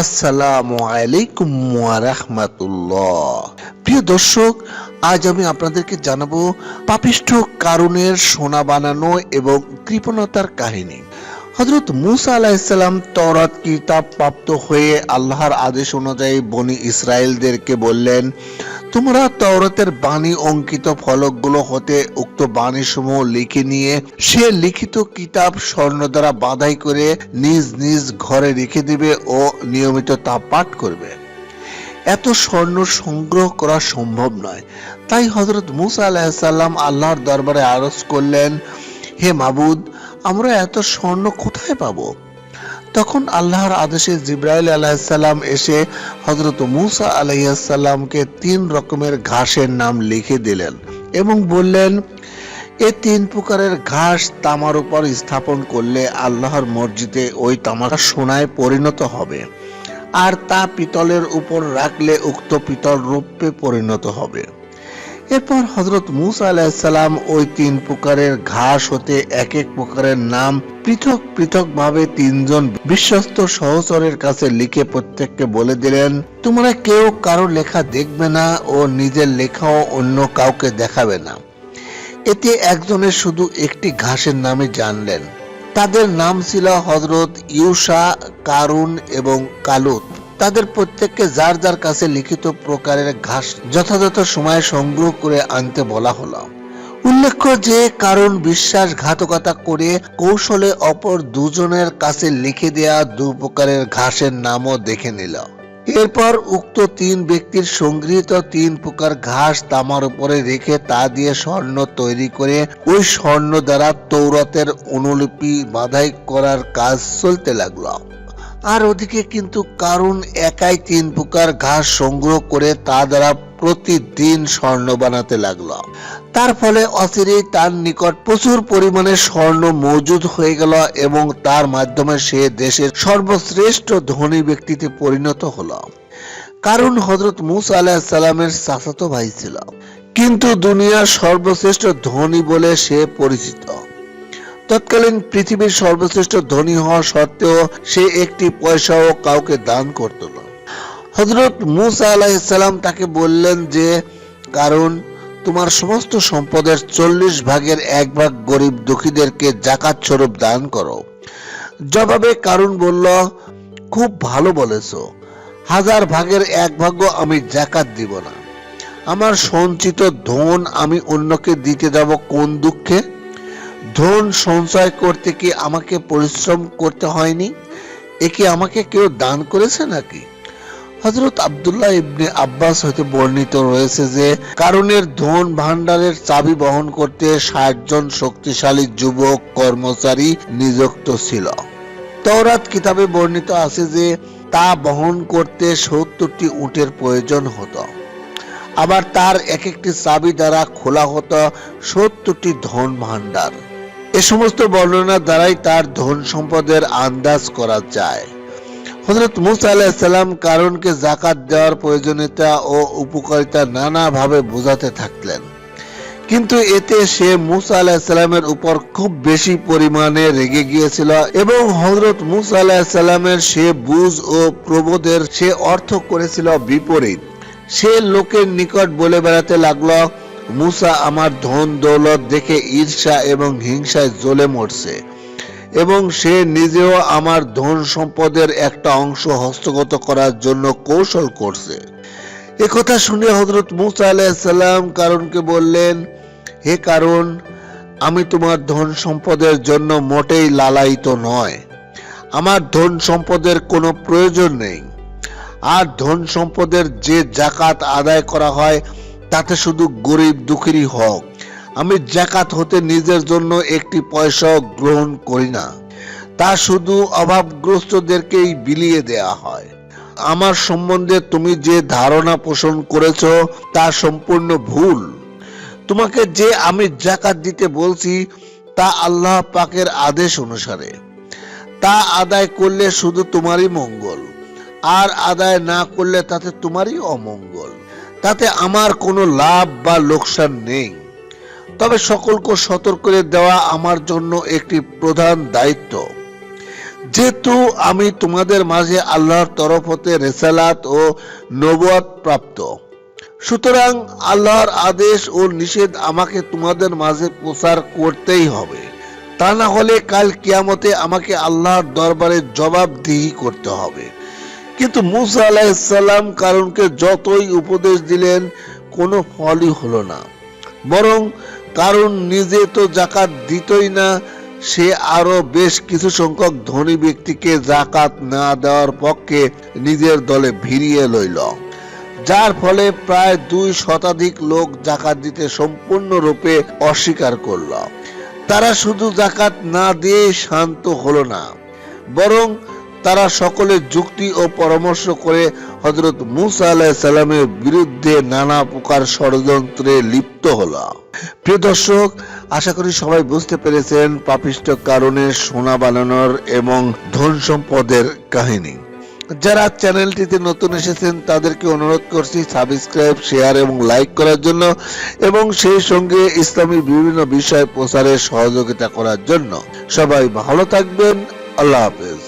আসসালামু আলাইকুম ওয়া রাহমাতুল্লাহ। প্রিয় দর্শক, আজ আমি আপনাদেরকে জানাবো পাপিষ্ঠ কারুনের সোনা বানানো এবং কৃপণতার কাহিনী। হযরত মূসা আলাইহিস সালাম তাওরাত কিতাব প্রাপ্ত হয়ে আল্লাহর আদেশ অনুযায়ী বনি ইসরায়েলদেরকে বললেন, তোমরা তাওরাতের বাণী অঙ্কিত ফলকগুলো হতে উক্ত বাণীসমূহ লিখে নিয়ে সে লিখিত কিতাব স্বর্ণ দ্বারা বাঁধাই করে নিজ নিজ ঘরে রেখে দিবে ও নিয়মিত তা পাঠ করবে। এত স্বর্ণ সংগ্রহ করা সম্ভব নয়, তাই হযরত মূসা আলাইহিস সালাম আল্লাহর দরবারে আরজ করলেন, হে মাবুদ, আমরা এত স্বর্ণ কোথায় পাবো? তখন আল্লাহর আদেশে জিবরাইল আলাইহিস সালাম এসে হযরত মূসা আলাইহিস সালামকে 3 রকমের ঘাসের নাম লিখে দিলেন এবং বললেন, এই 3 প্রকারের ঘাস তামার উপর স্থাপন করলে আল্লাহর মসজিদে ওই তামাটা সোনায় পরিণত হবে, আর তা পিতলের উপর রাখলে উক্ত পিতল রৌপ্যে পরিণত হবে। এরপর হযরত মূসা আলাইহিস সালাম ওই 3 প্রকারের ঘাস হতে এক এক প্রকারের নাম পৃথক পৃথক ভাবে 3 জন বিশ্বস্ত সহচরের কাছে লিখে প্রত্যেককে বলে দিলেন, তোমরা কেউ কারো লেখা দেখবে না ও নিজের লেখাও অন্য কাউকে দেখাবে না। এতে একজনের শুধু একটি ঘাসের নামে জানলেন। তাদের নাম ছিল হযরত ইউশা, কারুন এবং কালুত। তাদের প্রত্যেককে যার যার কাছে লিখিত প্রকারের ঘাস যথাযথ সময়ে সংগ্রহ করে আনতে বলা হলো। উল্লেখ্য যে কারণ বিশ্বাসঘাতকতা করে কৌশলে অপর দুজনের কাছে লিখে দেয়া 2 প্রকারের ঘাসের নামও দেখে নিল। এরপর উক্ত 3 ব্যক্তির সংগৃহীত 3 প্রকার ঘাস তামার উপরে রেখে তা দিয়ে স্বর্ণ তৈরি করে ওই স্বর্ণ দ্বারা তৌরাতের অনুলিপি বাঁধাই করার কাজ চলতে লাগলো। আর ওদিকে কিন্তু কারুন একাই 3 প্রকার ঘাস সংগ্রহ করে তা দ্বারা প্রতিদিন স্বর্ণ বানাতে লাগলো। তার ফলে অচিরেই তার নিকট প্রচুর পরিমাণে স্বর্ণ মজুদ হয়ে গেল এবং তার মাধ্যমে সে দেশের সর্বশ্রেষ্ঠ ধনী ব্যক্তিতে পরিণত হলো। কারুন হযরত মূসা আলাইহিস সালামের চাচাতো ভাই ছিল, কিন্তু দুনিয়ার সর্বশ্রেষ্ঠ ধনী বলে সে পরিচিত। তৎকালীন পৃথিবীর সর্বশ্রেষ্ঠ ধনী হওয়া সত্ত্বেও সে একটি পয়সাও কাউকে দান করত না। হযরত মূসা আলাইহিস সালাম তাকে বললেন যে, কারণ তোমার সমস্ত সম্পদের 40 ভাগের 1 ভাগ গরিব দুঃখীদেরকে যাকাত স্বরূপ দান করো। জবাবে কারুন বলল, খুব ভালো বলেছো, 1000 ভাগের 1 ভাগও আমি যাকাত দিব না। আমার সঞ্চিত ধন আমি অন্যকে দিতে যাব কোন দুঃখে? ধন সঞ্চয় করতে কি আমাকে পরিশ্রম করতে হয়নি? একে আমাকে কেউ দান করেছে নাকি? হযরত আব্দুল্লাহ ইবনে আব্বাস হতে বর্ণিত রয়েছে যে, কারুনের ধন ভান্ডারের চাবি বহন করতে 60 জন শক্তিশালী যুবক কর্মচারী নিযুক্ত ছিল। তাওরাত কিতাবে বর্ণিত আছে যে তা বহন করতে 70টি উটের প্রয়োজন হতো। আবার তার এক একটি চাবি দ্বারা খোলা হতো 70টি ধন ভান্ডার। এ সমস্ত বর্ণনার দ্বারাই তার ধন সম্পদের আন্দাজ করা যায়। হযরত মূসা আলাইহিস সালাম কারুনকে যাকাত দেওয়ার প্রয়োজনীয়তা ও উপকারিতা নানাভাবে বোঝাতে থাকলেন, কিন্তু এতে সে মূসা আলাইহিস সালামের উপর খুব বেশি পরিমাণে রেগে গিয়েছিল এবং হযরত মূসা আলাইহিস সালামের সে বুঝ ও প্রবোধের সে অর্থ করেছিল বিপরীত। সে লোকের নিকট বলে বেড়াতে লাগলো, মূসা আমার ধন দৌলত দেখে ঈর্ষা এবং হিংসায় জ্বলে মরছে এবং সে নিজেও আমার ধন সম্পদের একটা অংশ হস্তগত করার জন্য কৌশল করছে। একথা শুনে হযরত মূসা আলাইহিস সালাম কারুনকে বললেন, হে কারুন, আমি তোমার ধন সম্পদের জন্য মোটেই লালায়িত নয়। আমার ধন সম্পদের কোনো প্রয়োজন নেই। আর ধন সম্পদের যে যাকাত আদায় করা হয় তাতে শুধু গরিব দুঃখীরই হক। আমি যাকাত হতে নিজের জন্য একটি পয়সাও গ্রহণ করি না, তা শুধু অভাবগ্রস্তদেরকেই বিলিয়ে দেয়া হয়। আমার সম্বন্ধে তুমি যে ধারণা পোষণ করেছ তা সম্পূর্ণ ভুল। তোমাকে যে আমি যাকাত দিতে বলছি তা আল্লাহ পাকের আদেশ অনুসারে। তা আদায় করলে শুধু তোমারই মঙ্গল, আর আদায় না করলে তাতে তোমারই অমঙ্গল। তাতে আমার কোনো লাভ বা লোকসান নেই। তবে সকলকে সতর্ক করে দেওয়া আমার জন্য একটি প্রধান দায়িত্ব। যেহেতু আমি তোমাদের মাঝে আল্লাহর তরফ হতে রিসালাত ও নবুয়ত প্রাপ্ত, সুতরাং আল্লাহর আদেশ ও নিষেধ আমাকে তোমাদের মাঝে প্রচার করতেই হবে। তা না হলে কাল কিয়ামতে আমাকে আল্লাহর দরবারে জবাবদিহি করতে হবে। কিন্তু মুসা আলাইহিস সালাম কারুনকে যতই উপদেশ দিলেন কোনো ফলই হলো না, বরং কারুন নিজে তো যাকাত দিতই না, সে আরো বেশ কিছু সংখ্যক ধনী ব্যক্তিকে যাকাত না দেওয়ার পক্ষে নিজের দলে ভিড়িয়ে লইল, যার ফলে প্রায় 2 শতাধিক লোক যাকাত দিতে সম্পূর্ণরূপে অস্বীকার করল। তারা শুধু যাকাত না দিয়ে শান্ত হলো না, বরং তারা সকলে যুক্তি ও পরামর্শ করে হযরত মুসা আলাইহিস সালামের বিরুদ্ধে নানা প্রকার ষড়যন্ত্রে লিপ্ত হলো। প্রিয় দর্শক, আশা করি সবাই বুঝতে পেরেছেন পাপিষ্ঠ কারুনের সোনা বানানোর এবং ধন সম্পদের কাহিনী। যারা চ্যানেলটিতে নতুন এসেছেন তাদেরকে অনুরোধ করছি সাবস্ক্রাইব, শেয়ার এবং লাইক করার জন্য, এবং সেই সঙ্গে ইসলামী বিভিন্ন বিষয় প্রচারে সহযোগিতা করার জন্য। সবাই ভালো থাকবেন। আল্লাহ হাফেজ।